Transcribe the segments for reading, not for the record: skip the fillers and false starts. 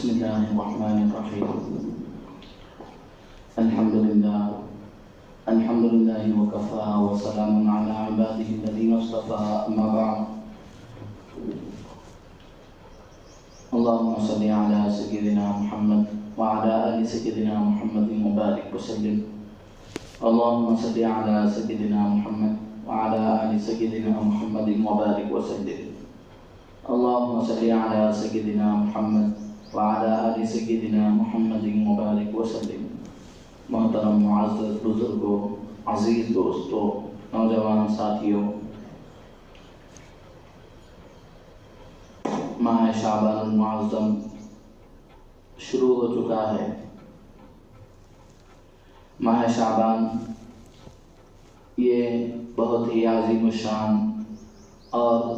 بسم الله الرحمن الرحيم. الحمد لله وكفى وسلام على عباده الذين اصطفى. أما بعد، اللهم صل على سيدنا محمد وعلى آل سيدنا محمد وبارك وسلم. اللهم صل على سيدنا محمد وعلى آل سيدنا محمد وبارك وسلم. اللهم صل على سيدنا محمد وعلى آل سيدنا محمد وبارك وسلم. محترم معزز بزرگوں، عزیز دوستوں، نوجوان ساتھیوں، ماہ شعبان المعظم شروع ہو چکا ہے۔ ماہ شعبان یہ بہت ہی عظیم الشان اور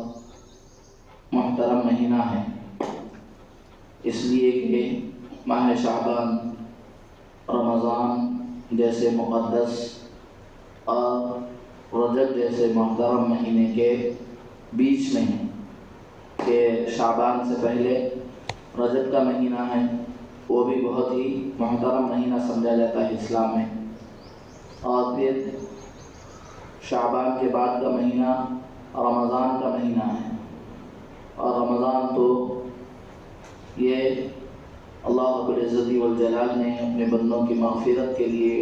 محترم مہینہ ہے، اس لیے کہ ماہ شعبان رمضان جیسے مقدس اور رجب جیسے محترم مہینے کے بیچ میں ہے، کہ شعبان سے پہلے رجب کا مہینہ ہے، وہ بھی بہت ہی محترم مہینہ سمجھا جاتا ہے اسلام میں، اور پھر شعبان کے بعد کا مہینہ رمضان کا مہینہ ہے۔ اور رمضان تو یہ اللہ رب العزت والجلال نے اپنے بندوں کی مغفرت کے لیے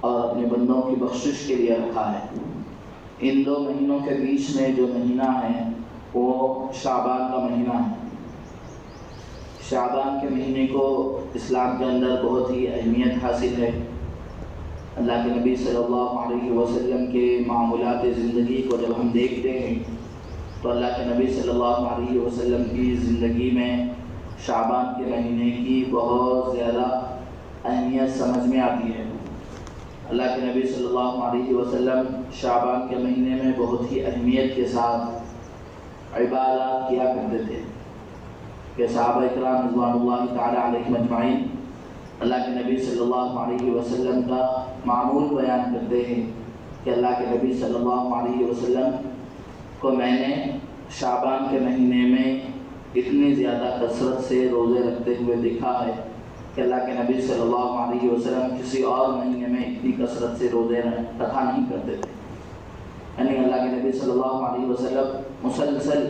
اور اپنے بندوں کی بخشش کے لیے رکھا ہے۔ ان دو مہینوں کے بیچ میں جو مہینہ ہے وہ شعبان کا مہینہ ہے۔ شعبان کے مہینے کو اسلام کے اندر بہت ہی اہمیت حاصل ہے۔ اللہ کے نبی صلی اللہ علیہ وسلم کے معمولات زندگی کو جب ہم دیکھتے ہیں تو اللہ کے نبی صلی اللہ علیہ وسلم کی زندگی میں شعبان کے مہینے کی بہت زیادہ اہمیت سمجھ میں آتی ہے۔ اللہ کے نبی صلی اللہ علیہ وسلم شعبان کے مہینے میں بہت ہی اہمیت کے ساتھ عبادات کیا کرتے تھے، کہ صحابہ اکرام رضوان اللہ تعالی علیہم اجمعین اللہ کے نبی صلی اللہ علیہ وسلم کا معمول بیان کرتے ہیں کہ اللہ کے نبی صلی اللہ علیہ وسلم کو میں نے شعبان کے مہینے میں اتنی زیادہ کثرت سے روزے رکھتے ہوئے دیکھا ہے کہ اللہ کے نبی صلی اللہ علیہ وسلم کسی اور مہینے میں اتنی کثرت سے روزے رکھا نہیں کرتے تھے۔ یعنی اللہ کے نبی صلی اللہ علیہ وسلم مسلسل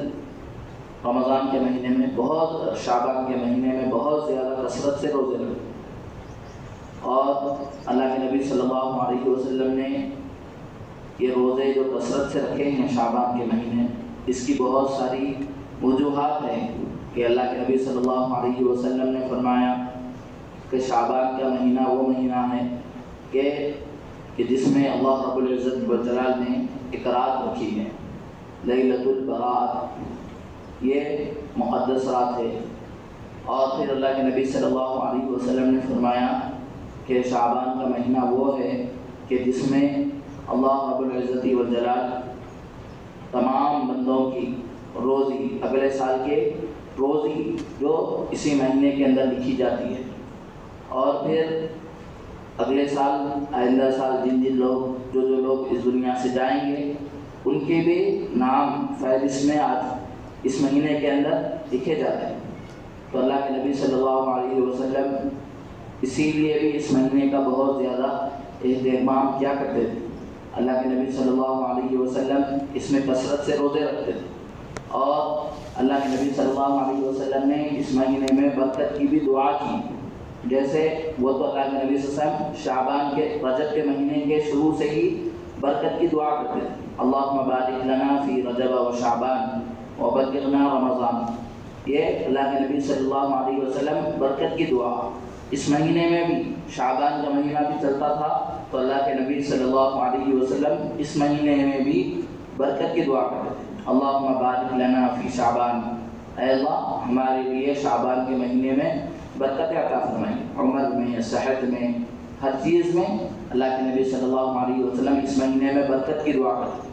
رمضان کے مہینے میں شعبان کے مہینے میں بہت زیادہ کثرت سے روزے رکھتے، اور اللہ کے نبی صلی اللہ علیہ وسلم نے یہ روزے جو کثرت سے رکھے ہیں شعبان کے مہینے، اس کی بہت ساری وجوہات ہیں کہ اللہ کے نبی صلی اللہ علیہ وسلم نے فرمایا کہ شعبان کا مہینہ وہ مہینہ ہے کہ جس میں اللہ رب العزت والجلال نے ایک رات رکھی ہے، لیلۃ البراءۃ، یہ مقدس رات ہے۔ اور پھر اللہ کے نبی صلی اللہ علیہ وسلم نے فرمایا کہ شعبان کا مہینہ وہ ہے کہ جس میں اللہ رب العزت والجلال تمام بندوں کی روزی، اگلے سال کے روزی جو اسی مہینے کے اندر لکھی جاتی ہے، اور پھر اگلے سال آئندہ سال جن لوگ جو لوگ اس دنیا سے جائیں گے ان کے بھی نام فہرست میں آج اس مہینے کے اندر لکھے جاتے ہیں۔ تو اللہ کے نبی صلی اللہ علیہ وسلم اسی لیے بھی اس مہینے کا بہت زیادہ اہتمام کیا کرتے تھے۔ اللہ کے نبی صلی اللہ علیہ وسلم اس میں کثرت سے روزے رکھتے تھے، اور اللہ کے نبی صلی اللہ علیہ وسلم نے اس مہینے میں برکت کی بھی دعا کی، جیسے وہ تو اللہ کے نبی صلی اللہ علیہ وسلم شعبان کے رجب کے مہینے کے شروع سے ہی برکت کی دعا کرتے تھے، اللہم بارک لنا فی رجب و شعبان وبلغنا رمضان۔ یہ اللہ کے نبی صلی اللہ علیہ وسلم برکت کی دعا اس مہینے میں بھی، شعبان کا مہینہ بھی چلتا تھا تو اللہ کے نبی صلی اللہ علیہ وسلم اس مہینے میں بھی برکت کی دعا کرتے تھے، اللہم بارک لنا فی شعبان، اے اللہ ہمارے لیے شعبان کے مہینے میں برکت عطا فرمائیں، عمر میں، صحت میں، ہر چیز میں اللہ کے نبی صلی اللہ علیہ وسلم اس مہینے میں برکت کی دعا کرتے تھے،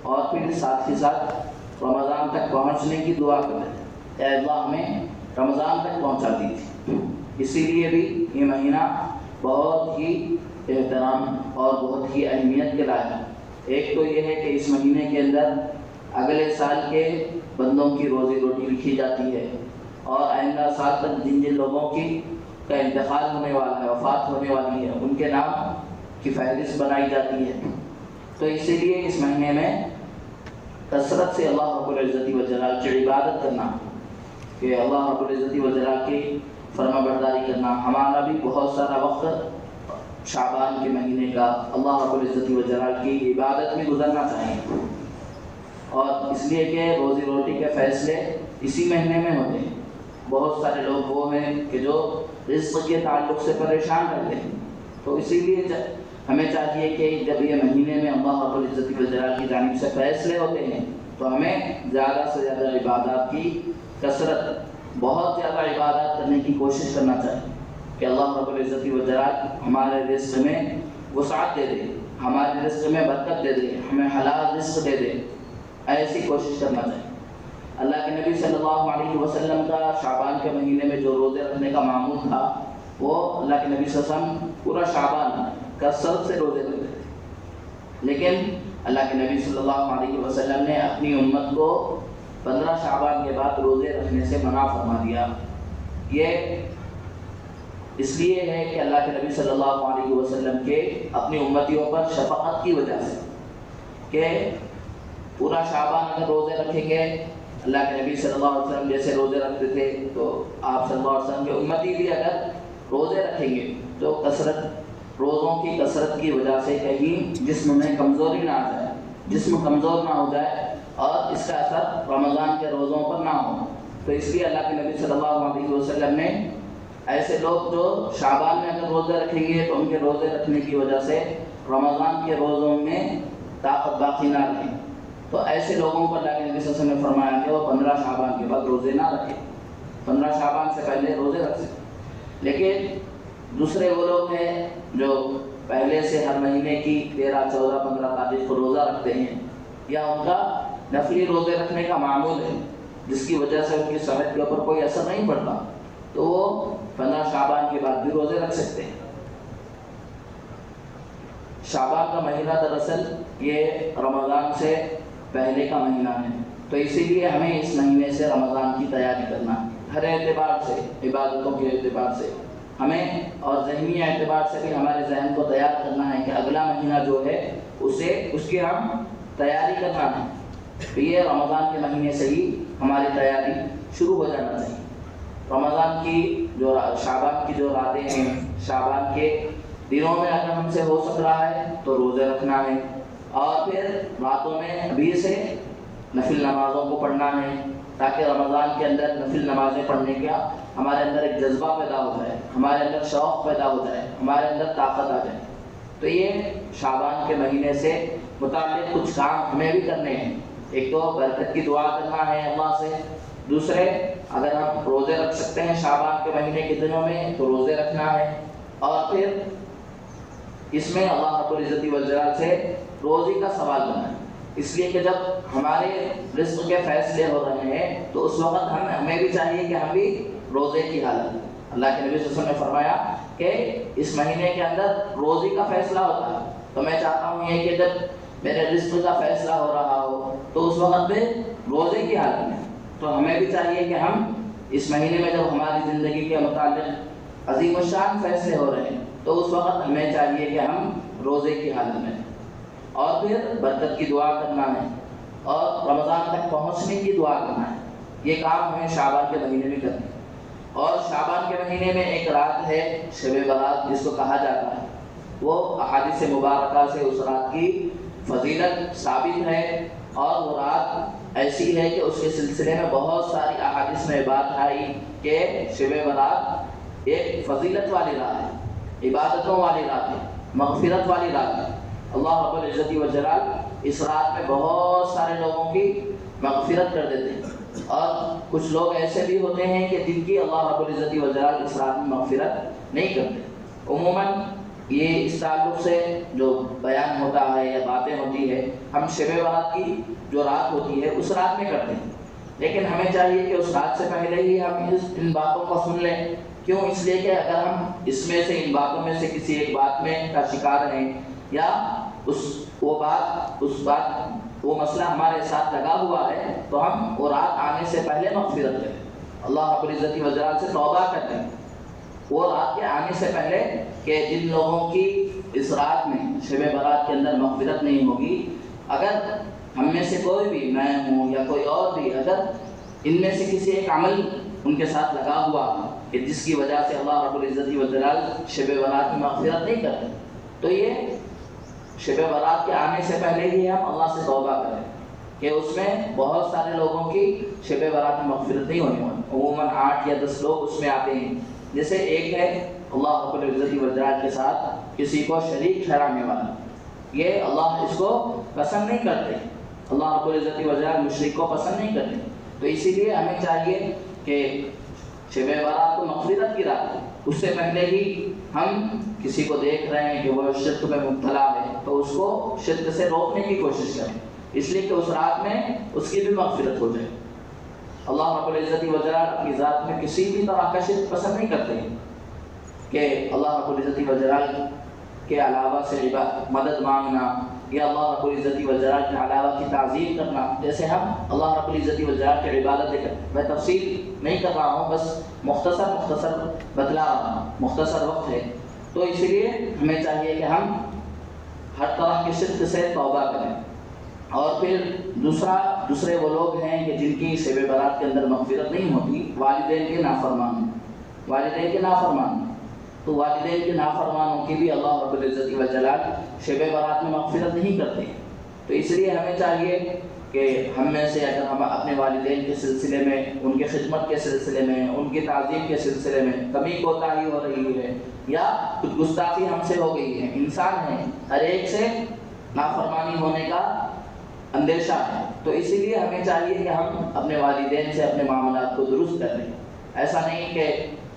اور پھر ساتھ ہی ساتھ رمضان تک پہنچنے کی دعا کرتے تھے، اے اللہ ہمیں رمضان تک پہنچا دیجیے۔ اسی لیے بھی یہ مہینہ بہت ہی احترام اور بہت ہی اہمیت کے لائق ہے۔ ایک تو یہ ہے کہ اس مہینے کے اندر اگلے سال کے بندوں کی روزی روٹی لکھی جاتی ہے، اور آئندہ سال تک جن جن لوگوں کی کا انتقال ہونے والا ہے، وفات ہونے والی ہے، ان کے نام کی فہرست بنائی جاتی ہے۔ تو اسی لیے اس مہینے میں کثرت سے اللہ رب العزت والجلال کی عبادت کرنا، کہ اللہ رب العزت والجلال کی فرما برداری کرنا۔ ہمارا بھی بہت سارا وقت شعبان کے مہینے کا اللہ رب العزت والجلال کی عبادت میں گزرنا چاہیے، اور اس لیے کہ روزی روٹی کے فیصلے اسی مہینے میں ہوتے ہیں۔ بہت سارے لوگ وہ ہیں کہ جو رزق کے تعلق سے پریشان رہتے ہیں، تو اسی لیے ہمیں چاہیے کہ جب یہ مہینے میں اللہ رب العزت والجلال کی جانب سے فیصلے ہوتے ہیں تو ہمیں زیادہ سے زیادہ عبادات کی کثرت، بہت زیادہ عبادات کرنے کی کوشش کرنا چاہیے کہ اللہ رب العزت والجلال ہمارے رزق میں وسعت دے دے، ہمارے رزق میں برکت دے دے، ہمیں حلال رزق دے دے، ایسی کوشش کرنا چاہیے۔ اللہ کے نبی صلی اللہ علیہ وسلم کا شعبان کے مہینے میں جو روزے رکھنے کا معمول تھا، وہ اللہ کے نبی صلی اللہ علیہ وسلم پورا شعبان کثرت سے روزے رکھتے تھے، لیکن اللہ کے نبی صلی اللہ علیہ وسلم نے اپنی امت کو 15 شعبان کے بعد روزے رکھنے سے منع فرما دیا۔ یہ اس لیے ہے کہ اللہ کے نبی صلی اللہ علیہ وسلم کے اپنی امتیوں پر شفقت کی وجہ سے، کہ پورا شعبان اگر روزے رکھیں گے، اللہ کے نبی صلی اللہ علیہ وسلم جیسے روزے رکھتے تھے، تو آپ صلی اللہ علیہ وسلم کے امتی بھی اگر روزے رکھیں گے تو روزوں کی کثرت کی وجہ سے کہیں جسم میں کمزوری نہ آ جائے، جسم کمزور نہ ہو جائے، اور اس کا اثر رمضان کے روزوں پر نہ ہو۔ تو اس لیے اللہ کے نبی صلی اللہ علیہ وسلم نے ایسے لوگ جو شعبان میں اگر روزے رکھیں گے تو ان کے روزے رکھنے کی وجہ سے رمضان کے روزوں میں طاقت باقی نہ رہے، تو ایسے لوگوں پر اللہ کے نبی صلی اللہ علیہ وسلم نے فرمایا کہ وہ 15 شعبان کے بعد روزے نہ رکھیں، 15 شعبان سے پہلے روزے رکھ سکتے۔ لیکن دوسرے وہ لوگ ہیں جو پہلے سے ہر مہینے کی 13، 14، 15 تاریخ کو روزہ رکھتے ہیں، یا ان کا نفلی روزے رکھنے کا معمول ہے جس کی وجہ سے ان کی صحت کے اوپر کوئی اثر نہیں پڑتا، تو وہ 15 شعبان کے بعد بھی روزے رکھ سکتے ہیں۔ شعبان کا مہینہ دراصل یہ رمضان سے پہلے کا مہینہ ہے، تو اسی لیے ہمیں اس مہینے سے رمضان کی تیاری کرنا ہے، ہر اعتبار سے، عبادتوں کے اعتبار سے ہمیں، اور ذہنی اعتبار سے بھی ہمارے ذہن کو تیار کرنا ہے کہ اگلا مہینہ جو ہے اس کی ہم تیاری کرنا ہے۔ تو یہ رمضان کے مہینے سے ہی ہماری تیاری شروع ہو جانا چاہیے۔ رمضان کی جو شعبان کی جو راتیں ہیں، شعبان کے دنوں میں اگر ہم سے ہو سک رہا ہے تو روزے رکھنا ہے، اور پھر راتوں میں ابھی سے نفل نمازوں کو پڑھنا ہے، تاکہ رمضان کے اندر نفل نمازیں پڑھنے کا ہمارے اندر ایک جذبہ پیدا ہو جائے، ہمارے اندر شوق پیدا ہو جائے، ہمارے اندر طاقت آ جائے۔ تو یہ شعبان کے مہینے سے متعلق کچھ کام ہمیں بھی کرنے ہیں۔ ایک تو برکت کی دعا کرنا ہے اللہ سے، دوسرے اگر ہم روزے رکھ سکتے ہیں شعبان کے مہینے کے دنوں میں تو روزے رکھنا ہے، اور پھر اس میں اللہ رب العزت والجلال سے روزی کا سوال کرنا ہے، اس لیے کہ جب ہمارے رزق کے فیصلے ہو رہے ہیں تو اس وقت ہمیں بھی چاہیے کہ ہم بھی روزے کی حالت، اللہ کے نبی صلی اللہ علیہ وسلم نے فرمایا کہ اس مہینے کے اندر روزی کا فیصلہ ہوتا ہے، تو میں چاہتا ہوں یہ کہ جب میرے رزق کا فیصلہ ہو رہا ہو تو اس وقت میں روزے کی حالت میں، تو ہمیں بھی چاہیے کہ ہم اس مہینے میں جب ہماری زندگی کے متعلق عظیم الشان فیصلے ہو رہے ہیں تو اس وقت ہمیں چاہیے کہ ہم روزے کی حالت میں، اور پھر برکت کی دعا کرنا ہے، اور رمضان تک پہنچنے کی دعا کرنا ہے۔ یہ کام ہمیں شعبان کے مہینے میں کرنا ہے۔ اور شعبان کے مہینے میں ایک رات ہے شب برات جس کو کہا جاتا ہے، وہ احادیث مبارکہ سے اس رات کی فضیلت ثابت ہے، اور وہ رات ایسی ہے کہ اس کے سلسلے میں بہت ساری احادیث میں بات آئی کہ شب برات ایک فضیلت والی رات ہے، عبادتوں والی رات ہے، مغفرت والی رات ہے۔ اللہ رب العزت والجلال اس رات میں بہت سارے لوگوں کی مغفرت کر دیتے ہیں، اور کچھ لوگ ایسے بھی ہوتے ہیں کہ جن کی اللہ رب العزت والجلال اس رات میں مغفرت نہیں کرتے۔ عموماً یہ اس تعلق سے جو بیان ہوتا ہے یا باتیں ہوتی ہے، ہم شب برات کی جو رات ہوتی ہے اس رات میں کرتے ہیں، لیکن ہمیں چاہیے کہ اس رات سے پہلے ہی ہم ان باتوں کو سن لیں۔ کیوں؟ اس لیے کہ اگر ہم اس میں سے ان باتوں میں سے کسی ایک بات میں کا شکار ہیں، یا وہ مسئلہ ہمارے ساتھ لگا ہوا ہے، تو ہم وہ رات آنے سے پہلے مغفرت کریں، اللہ رب العزت والجلال سے توبہ کر لیں وہ رات کے آنے سے پہلے کہ جن لوگوں کی اس رات میں شب برات کے اندر مغفرت نہیں ہوگی، اگر ہم میں سے کوئی بھی، میں ہوں یا کوئی اور بھی، اگر ان میں سے کسی ایک عمل ان کے ساتھ لگا ہوا کہ جس کی وجہ سے اللہ رب العزت والجلال شب برات میں مغفرت نہیں کرتے، تو یہ شب برات کے آنے سے پہلے ہی ہم اللہ سے توبہ کریں کہ اس میں بہت سارے لوگوں کی شب برات میں مغفرت نہیں ہونی ہوتی، عموماً 8 یا 10 لوگ اس میں آتے ہیں، جیسے ایک ہے اللہ رب العزت والجلال کے ساتھ کسی کو شریک ٹھہرانے والا، یہ اللہ اس کو پسند نہیں کرتے، اللہ رب العزت والجلال مشرک کو پسند نہیں کرتے، تو اسی لیے ہمیں چاہیے کہ شب برات کو مغفرت کی رات، اس سے پہلے ہی ہم کسی کو دیکھ رہے ہیں کہ وہ شرک میں مبتلا ہے تو اس کو شرک سے روکنے کی کوشش کریں، اس لیے کہ اس رات میں اس کی بھی مغفرت ہو جائے۔ اللہ رب العزت والجلال اپنی ذات میں کسی بھی طرح کا شرک پسند نہیں کرتے ہیں کہ اللہ رب العزت والجلال کے علاوہ سے مدد مانگنا یا اللہ رب العزت والجلال کے علاوہ کی تعظیم کرنا، جیسے ہم اللہ رب العزت والجلال کی عبادت کریں، میں تفصیل نہیں کر رہا ہوں، بس مختصر بتلا رہا ہوں، مختصر وقت ہے، تو اسی لیے ہمیں چاہیے کہ ہم ہر طرح کے شرک سے توبہ کریں۔ اور پھر دوسرے وہ لوگ ہیں کہ جن کی شب برات کے اندر مغفرت نہیں ہوتی، والدین کے نافرمان، تو والدین کے نافرمانوں کی بھی اللہ رب العزت والجلال شب برات میں مغفرت نہیں کرتے، تو اس لیے ہمیں چاہیے کہ ہم میں سے اگر ہم اپنے والدین کے سلسلے میں، ان کے خدمت کے سلسلے میں، ان کی تعظیم کے سلسلے میں کمی کوتاہی ہو رہی ہے یا کچھ گستاخی ہم سے ہو گئی ہے، انسان ہے، ہر ایک سے نافرمانی ہونے کا اندیشہ ہے، تو اسی لیے ہمیں چاہیے کہ ہم اپنے والدین سے اپنے معاملات کو درست کر لیں، ایسا نہیں کہ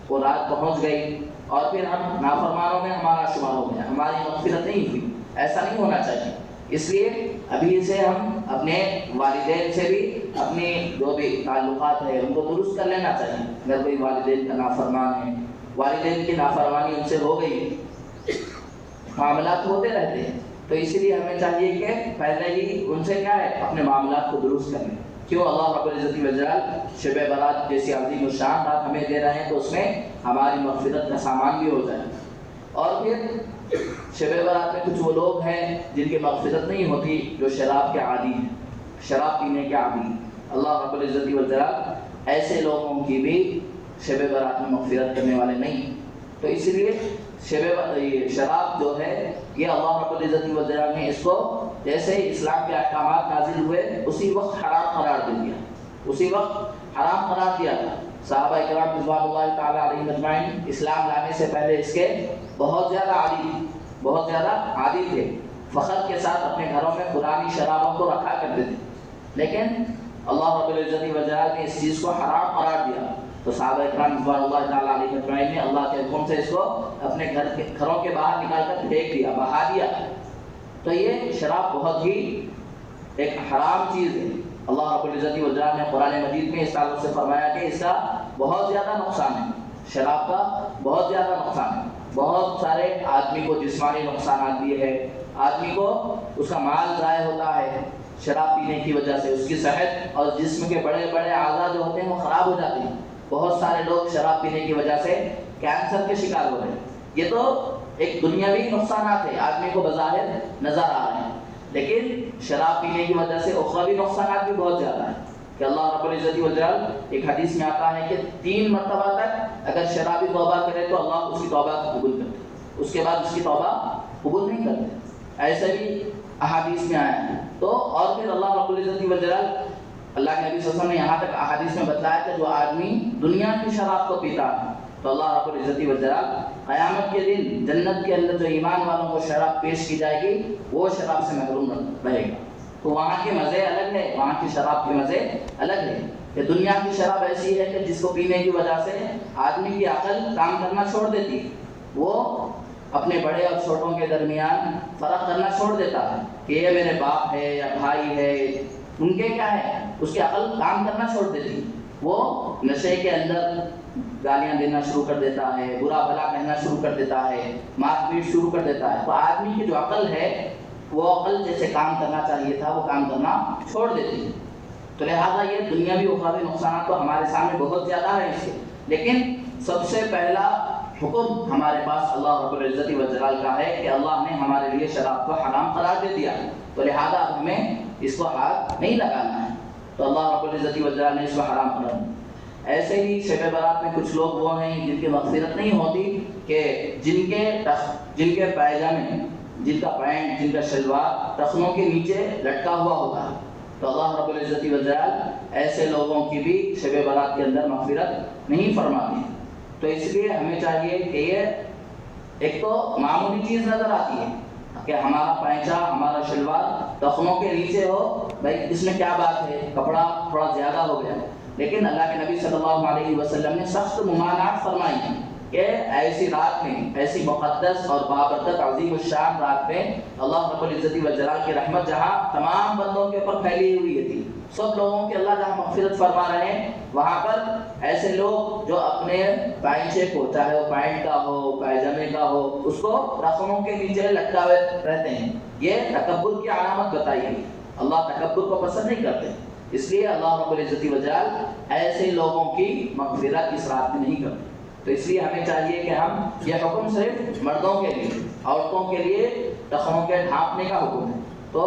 وہ رات پہنچ گئی اور پھر ہم نافرمانوں میں ہمارا شمار ہو گیا، ہماری مغفرت نہیں ہوئی، ایسا نہیں ہونا چاہیے۔ اس لیے ابھی سے ہم اپنے والدین سے بھی اپنی جو بھی تعلقات ہے ان کو درست کر لینا چاہیے، اگر کوئی والدین کا نافرمان ہے، والدین کی نافرمانی ان سے ہو گئی، معاملات ہوتے رہتے ہیں، تو اسی لیے ہمیں چاہیے کہ پہلے ہی ان سے کیا ہے اپنے معاملات کو درست کریں، کیوں اللہ رب العزت والجلال شب برات جیسی عظیم الشان رات ہمیں دے رہے ہیں تو اس میں ہماری مغفرت کا سامان بھی ہو جائے۔ اور پھر شب برات میں کچھ وہ لوگ ہیں جن کی مغفرت نہیں ہوتی، جو شراب کے عادی ہیں، شراب پینے کے عادی، اللہ رب العزت والجلال ایسے لوگوں کی بھی شب برات میں مغفرت کرنے والے نہیں، تو اس لیے شراب جو ہے یہ اللہ رب العزت والجلال نے اس کو جیسے اسلام کے احکامات نازل ہوئے اسی وقت حرام قرار دیا تھا۔ صحابہ کرام رضوان اللہ تعالیٰ علیہم اجمعین اسلام لانے سے پہلے اس کے بہت زیادہ عادی تھے، فخر کے ساتھ اپنے گھروں میں پرانی شرابوں کو رکھا کرتے تھے، لیکن اللہ رب العزت والجلال نے اس چیز کو حرام قرار دیا، تو صحابہ کرام رضوان اللہ تعالیٰ علیہ اجمعین نے اللہ کے حکم سے اس کو اپنے گھروں کے باہر نکال کر پھینک دیا، بہا دیا، تو یہ شراب بہت ہی ایک حرام چیز ہے۔ اللہ رب العزت والجلال نے قرآن مجید میں اس تعلق سے فرمایا کہ اس کا بہت زیادہ نقصان ہے، شراب کا بہت زیادہ نقصان ہے، بہت سارے آدمی کو جسمانی نقصانات بھی ہے، آدمی کو اس کا مال ضائع ہوتا ہے شراب پینے کی وجہ سے، اس کی صحت اور جسم کے بڑے بڑے اعضاء جو ہوتے ہیں وہ خراب ہو جاتے ہیں، بہت سارے لوگ شراب پینے کی وجہ سے کینسر کے شکار ہو رہے ہیں، یہ تو ایک دنیاوی نقصانات ہے، آدمی کو بظاہر نظر آ رہے ہیں، لیکن شراب پینے کی وجہ سے اخروی نقصانات بھی بہت زیادہ ہیں، کہ اللہ رب العزت والجلال ایک حدیث میں آتا ہے کہ 3 مرتبہ تک اگر شرابی توبہ کرے تو اللہ اس کی توبہ کو قبول کرتے، اس کے بعد اس کی توبہ قبول نہیں کرتے، ایسے بھی احادیث میں آیا ہے، تو اور پھر اللہ رب العزت والجلال اللہ کے نبی صلی اللہ علیہ وسلم نے یہاں تک احادیث میں بتلایا کہ جو آدمی دنیا کی شراب کو پیتا ہے تو اللہ رب العزت والجلال قیامت کے دن جنت کے اندر جو ایمان والوں کو شراب پیش کی جائے گی وہ شراب سے محروم رہے گا، تو وہاں کے مزے الگ ہے، وہاں کی شراب کے مزے الگ ہے، کہ دنیا کی شراب ایسی ہے کہ جس کو پینے کی وجہ سے آدمی کی عقل کام کرنا چھوڑ دیتی ہے، وہ اپنے بڑے اور چھوٹوں کے درمیان فرق کرنا چھوڑ دیتا ہے کہ یہ میرے باپ ہے یا بھائی ہے، ان کے کیا ہے، اس کی عقل کام کرنا چھوڑ دیتی، وہ نشے کے اندر گالیاں دینا شروع کر دیتا ہے، برا بھلا کہنا شروع کر دیتا ہے، مار پیٹ شروع کر دیتا ہے، تو آدمی کی جو عقل ہے وہ عقل جیسے کام کرنا چاہیے تھا وہ کام کرنا چھوڑ دیتی ہے، تو لہٰذا یہ دنیاوی اخروی نقصانات تو ہمارے سامنے بہت زیادہ ہیں اس کے، لیکن سب سے پہلا حکم ہمارے پاس اللہ رب العزت والجلال کا ہے کہ اللہ نے ہمارے لیے شراب کو حرام قرار دے دیا، تو لہذا ہمیں اس کو ہاتھ نہیں لگانا ہے، تو اللہ رب العزت والجلال نے اس کو حرام قرار دیا۔ ایسے ہی شب برات میں کچھ لوگ وہ ہیں جن کی مغفرت نہیں ہوتی کہ جن کے پائجامے، جن کا پینٹ، جن کا شلوار ٹخنوں کے نیچے لٹکا ہوا ہوتا ہے، تو اللہ رب العزت والجلال ایسے لوگوں کی بھی شب برات کے اندر مغفرت نہیں فرماتی۔ تو اس لیے ہمیں چاہیے کہ یہ ایک تو معمولی چیز نظر آتی ہے کہ ہمارا پینچا، ہمارا شلوار ٹخنوں کے نیچے ہو، بھائی اس میں کیا بات ہے، کپڑا تھوڑا زیادہ ہو گیا، لیکن اللہ کے نبی صلی اللہ علیہ وسلم نے سخت ممانعت فرمائی ہے کہ ایسی رات میں، ایسی مقدس اور بابرکت عظیم الشان رات میں اللہ رب العزت والجلال کی رحمت جہاں تمام بندوں کے اوپر پھیلی ہوئی تھی، سب لوگوں کے اللہ جہاں مغفرت فرما رہے ہیں، وہاں پر ایسے لوگ جو اپنے پائنچے کو، چاہے وہ پینٹ کا ہو، پائجامے کا ہو، اس کو رخنوں کے نیچے لٹکاوے رہتے ہیں، یہ تکبر کی علامت بتائی ہے۔ اللہ تکبر کو پسند نہیں کرتے، اس لیے اللہ رب العزت والجلال ایسے لوگوں کی مغفرت اس رات میں نہیں کرتے۔ تو اس لیے ہمیں چاہیے کہ ہم، یہ حکم صرف مردوں کے لیے، عورتوں کے لیے ٹخنوں کے ڈھانپنے کا حکم ہے، تو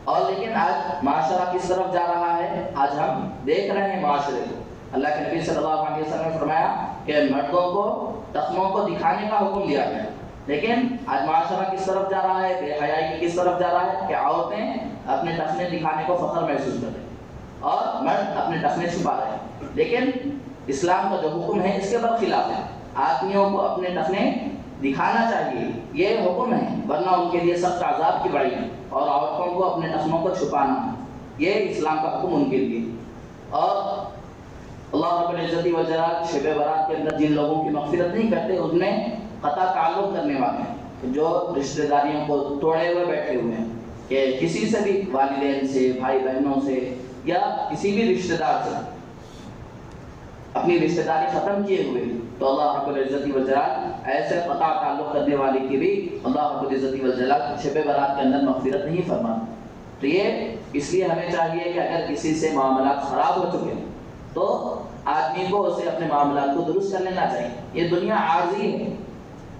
اور لیکن آج معاشرہ کس طرف جا رہا ہے، آج ہم دیکھ رہے ہیں معاشرے کو۔ اللہ کے نبی صلی اللہ علیہ وسلم نے فرمایا کہ مردوں کو ٹخنوں کو دکھانے کا حکم دیا گیا، لیکن آج معاشرہ کس طرف جا رہا ہے، بے حیائی کی کس طرف جا رہا ہے کہ عورتیں اپنے ٹخنے دکھانے کو فخر محسوس کریں اور مرد اپنے ٹخنے چھپا رہے ہیں، لیکن اسلام کا جو حکم ہے اس کے برخلاف ہے۔ آدمیوں کو اپنے ٹخنے دکھانا چاہیے، یہ حکم ہے، ورنہ ان کے لیے سخت عذاب کی بڑی ہے، اور عورتوں کو اپنے ٹخنوں کو چھپانا، یہ اسلام کا حکم ان کے لیے۔ اور اللہ رب العزت والجلال شب برات کے اندر جن لوگوں کی مغفرت نہیں کرتے، ان میں قطع تعلق کرنے والے ہیں، جو رشتہ داریوں کو توڑے ہوئے بیٹھے ہوئے ہیں، کہ کسی سے بھی، والدین سے، بھائی بہنوں سے، یا کسی بھی رشتہ دار سے اپنی رشتہ داری ختم کیے ہوئے، تو اللہ رب العزت والجلال ایسے قطع تعلق کرنے والے کی بھی اللہ رب العزت والجلال شب برات کے اندر مغفرت نہیں فرماتا۔ تو یہ اس لیے ہمیں چاہیے کہ اگر کسی سے معاملات خراب ہو چکے تو آدمی کو اسے اپنے معاملات کو درست کر لینا چاہیے۔ یہ دنیا عارضی ہے،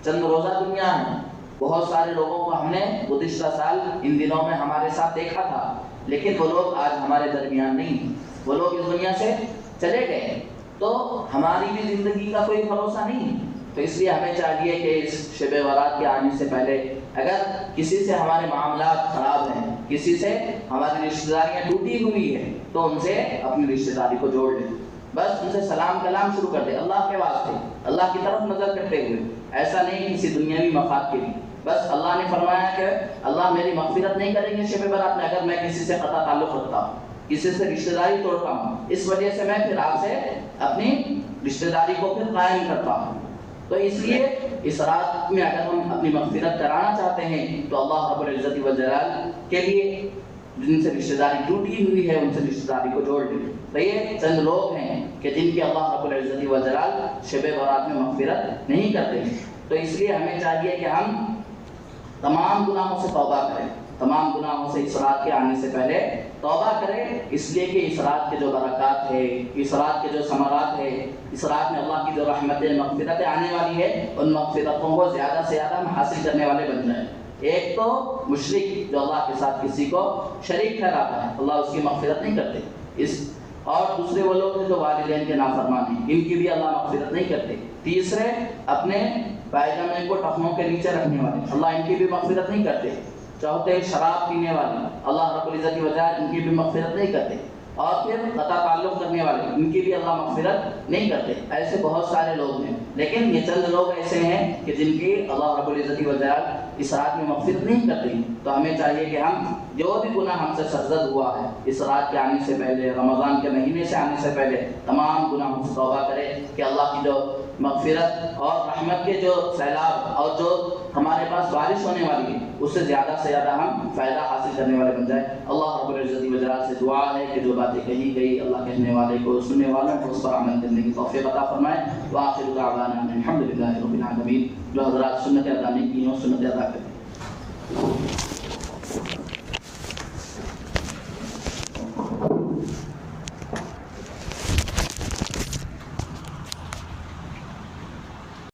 چند روزہ دنیا ہے، بہت سارے لوگوں کو ہم نے گزشتہ سال ان دنوں میں ہمارے ساتھ دیکھا تھا، لیکن وہ لوگ آج ہمارے درمیان نہیں ہیں، وہ لوگ اس دنیا سے چلے گئے، تو ہماری بھی زندگی کا کوئی بھروسہ نہیں ہے۔ تو اس لیے ہمیں چاہیے کہ اس شب برات کے آنے سے پہلے اگر کسی سے ہمارے معاملات خراب ہیں، کسی سے ہماری رشتہ داریاں ٹوٹی ہوئی ہیں، تو ان سے اپنی رشتہ داری کو جوڑ لیں، بس ان سے سلام کلام شروع کر دیں، اللہ کے واسطے، اللہ کی طرف نظر کرتے ہوئے، ایسا نہیں کسی دنیاوی مفاد کے لیے۔ بس اللہ نے فرمایا کہ اللہ میری مغفرت نہیں کریں گے شب برات میں اگر میں کسی سے قطع تعلق رکھتا ہوں، کسی سے رشتہ داری توڑتا ہوں، اس وجہ سے میں پھر آپ سے اپنی رشتہ داری کو پھر قائم کرتا ہوں۔ تو اس لیے اس رات میں اگر ہم اپنی مغفرت کرانا چاہتے ہیں تو اللہ رب العزت والجلال کے لیے جن سے رشتہ داری ٹوٹی ہوئی ہے ان سے رشتہ داری کو جوڑ لیں۔ تو یہ چند لوگ ہیں کہ جن کی اللہ رب العزت والجلال شب برات میں مغفرت نہیں کرتے ہیں۔ تو اس لیے ہمیں چاہیے کہ ہم تمام گناہوں سے توبہ کریں، تمام گناہوں سے اس رات کے آنے سے پہلے توبہ کریں، اس لیے کہ اس رات کے جو برکات ہے، اس رات کے جو ثمرات ہے، اس رات میں اللہ کی جو رحمتیں، مغفرتیں آنے والی ہے، ان مغفرتوں کو زیادہ سے زیادہ ہم حاصل کرنے والے بن جائیں۔ ایک تو مشرک جو اللہ کے ساتھ کسی کو شریک ٹھہراتا ہے، اللہ اس کی مغفرت نہیں کرتے، اور دوسرے وہ لوگ ہیں جو والدین کے نافرمان ہیں، ان کی بھی اللہ مغفرت نہیں کرتے۔ تیسرے اپنے پائجامے کو ٹخنوں کے نیچے رکھنے والے، اللہ ان کی بھی مغفرت نہیں کرتے۔ چوتھے شراب پینے والے، اللہ رب العزت کی وجہ ان کی بھی مغفرت نہیں کرتے۔ اور پھر قطع تعلق کرنے والے، ان کی بھی اللہ مغفرت نہیں کرتے۔ ایسے بہت سارے لوگ ہیں، لیکن یہ چند لوگ ایسے ہیں کہ جن کی اللہ رب العزت کی وجہ اس رات میں مغفرت نہیں کرتے۔ تو ہمیں چاہیے کہ ہم جو بھی گناہ ہم سے سرزد ہوا ہے اس رات کے آنے سے پہلے، رمضان کے مہینے سے آنے سے پہلے، تمام گناہوں سے توبہ کریں کہ اللہ کی جو مغفرت اور رحمت کے جو سیلاب اور جو ہمارے پاس بارش ہونے والی ہے اس سے زیادہ ہم فائدہ حاصل کرنے والے بن جائیں۔ اللہ رب العزت وجلال سے دعا ہے کہ جو باتیں کہی گئی اللہ کہنے والے کو، سننے والوں کو اس پر عمل کرنے کی توفیق عطا فرمائے۔ وآخر دعوانا الحمد للہ رب العالمین۔ جو حضرات سنت ادا نہیں کی ہیں سنت ادا کریں۔